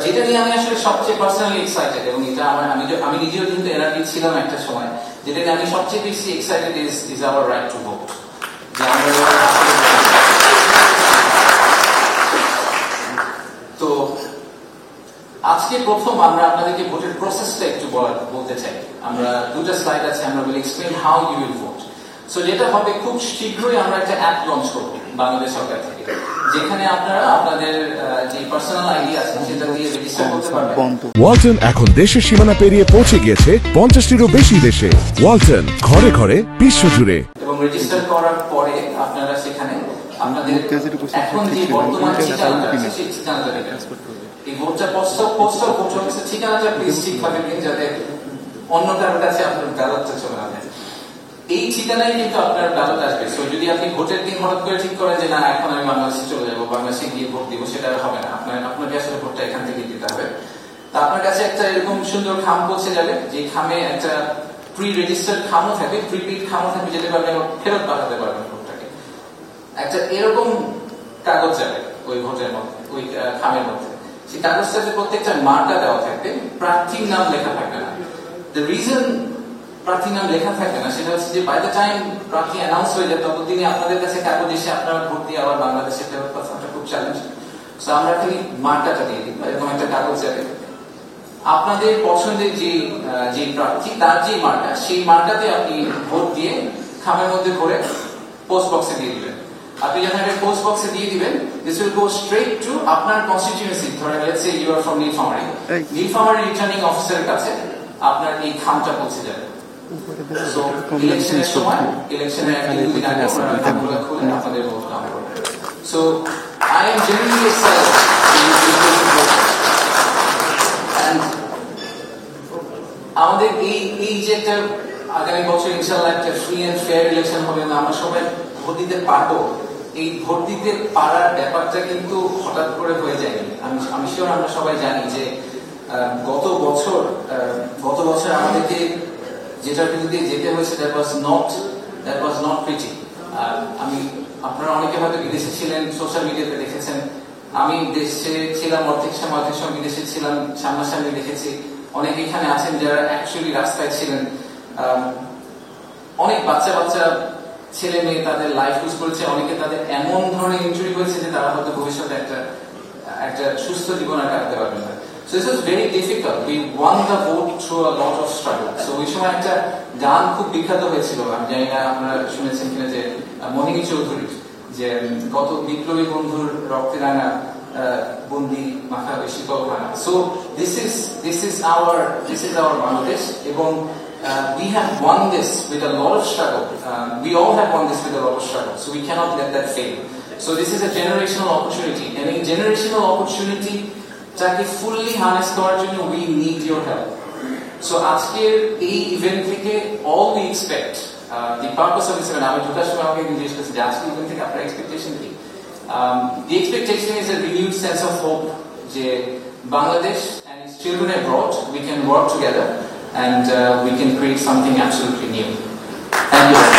যেটা নিয়ে আমি আসলে সবচেয়ে পার্সোনালি এক্সাইটেড, এবং এটা আমি নিজেও কিন্তু এনআরপি ছিলাম একটা সময়, যেটা নিয়ে আমি সবচেয়ে বেশি excited is our right to vote. তো আজকে প্রথম আমরা আপনাদেরকে ভোটের প্রসেসটা একটু বলতে চাই। আমরা দুটো স্লাইড আছে, আমরা will explain how you will vote. So যেটা হবে, খুব শীঘ্রই আমরা একটা অ্যাপ লঞ্চ করব বাংলাদেশ সরকার থেকে, যেখানে আপনারা আপনাদের যে পার্সোনাল আইডি আছে সেটা দিয়ে রেজিস্টার করতে পারবেন। ওয়ালটন এখন দেশের সীমানা পেরিয়ে পৌঁছে গিয়েছে 50টিরও বেশি দেশে। ওয়ালটন, ঘরে ঘরে, বিশ্বজুড়ে। এবং রেজিস্টার করার পরে আপনারা সেখানে আপনাদের এখন যে বর্তমান ঠিকানাটা আছে সেই ঠিকানাটা দেবেন। এই ভোটটা পোস্টাল ভোট অফিসের ঠিকানাটা প্লিজ ঠিকভাবে দিন, যাতে অন্য কারোর কাছে আপনার ব্যালটটা চলে না যায়। এই ঠিকানায় কিন্তু আপনার ব্যালট আসবে। সো যদি আপনি ভোটের দিন হঠাৎ করে ঠিক করেন যে না এখন আমি বাংলাদেশে চলে যাবো, বাংলাদেশে গিয়ে ভোট দিব, সেটা হবে না। আপনাকে আসলে ভোটটা এখান থেকে দিতে হবে। তা আপনার কাছে একটা এরকম সুন্দর খাম পৌঁছে যাবে, যে খামে একটা প্রি রেজিস্টার্ড খামও থাকবে, প্রিপেড খামও থাকবে, যেটা আপনি ফেরত পাঠাতে পারবেন ভোটটাকে। একটা এরকম কাগজ যাবে ওই ভোটের মধ্যে, ওই খামের মধ্যে। সেই কাগজটাতে প্রত্যেকটা মার্কা দেওয়া থাকবে, প্রার্থীর নাম লেখা থাকবে না। দ্য রিজন প্রার্থীর নাম লেখা থাকবে না সেটা হচ্ছে যে বাই দ্য টাইম প্রার্থী অ্যানাউন্স হয়ে যায় ততদিনে আপনাদের কাছে কাগজ এসে আপনারা ভোট দিয়ে আবার বাংলাদেশে ফেরত পাঠানোটা খুব চ্যালেঞ্জ। সো আমরা খালি মার্কাটা দিয়ে দিই, এরকম একটা কাগজ যাবে। আপনাদের পছন্দের যে প্রার্থী তার যে মার্কা, সেই মার্কাতে আপনি ভোট দিয়ে খামের মধ্যে ভরে পোস্ট বক্সে দিয়ে দিবেন। আপনি যখন একটা পোস্ট বক্সে দিয়ে দিবেন, this will go straight to আপনার কনস্টিটিউয়েন্সি। ধরেন let's say you are from Nilphamari returning অফিসারের কাছে আপনার এই খামটা পৌঁছে যাবে। সো ইলেকশনের সময়, ইলেকশনের এক দুদিন আগে আপনারা খামগুলো খুলে আপনাদের ভোট কাউন্ট করবেন। So I am genuinely excited. আমাদের এই যে একটা আগামী বছর ইনশাআল্লাহ একটা ফ্রি এন্ড ফেয়ার ইলেকশন হবে, আমরা সবাই ভোট দিতে পারবো। এই ভোট দিতে পারার ব্যাপারটা কিন্তু হঠাৎ করে হয়ে যায়নি। আমি শিওর আমরা সবাই জানি যে গত বছর আমাদেরকে যেটার বিরুদ্ধে যেতে হয়েছে দ্যাট ওয়াজ নট প্রিটি। আপনারা অনেকে হয়তো বিদেশে ছিলেন, সোশ্যাল মিডিয়াতে দেখেছেন। আমি দেশে ছিলাম অর্ধেক সময় বিদেশে ছিলাম, সামনাসামনি দেখেছি। অনেকে এখানে আছেন যারা অ্যাকচুয়ালি রাস্তায় ছিলেন। অনেক বাচ্চা ছেলে মেয়ে তাদের লাইফ লুজ করেছে, অনেকে তাদের এমন ধরনের ইনজুরি হয়েছে যে তারা হয়তো ভবিষ্যতে একটা সুস্থ জীবন আর কাটাতে পারবে না। So this was very difficult. We won the vote through a lot of struggle. So ওই সময় একটা গান খুব বিখ্যাত হয়েছিল, আমি জানি না আপনারা শুনেছেন কিনা, যে মোহিনী চৌধুরী, যে কত বিপ্লবী বন্ধুর রক্তে রাঙা বন্দি মাথা বেশি ভাঙা। So this is our Bangladesh, এবং we have won this with a lot of struggle. We all have won this with a lot of struggle. So we cannot let that fail. So this is a generational opportunity, and in generational opportunity যাকে fully harness করার জন্য we need your help. So আজকের এই event থেকে all we expect, the purpose of this event, আমি দুটার সময় আমাকে জিজ্ঞেস করছি যে আজকের ইভেন্ট থেকে আপনার এক্সপেকটেশন কি। The expectation is a renewed sense of hope, যে Bangladesh and its children abroad, we can work together and we can create something absolutely new. Thank you.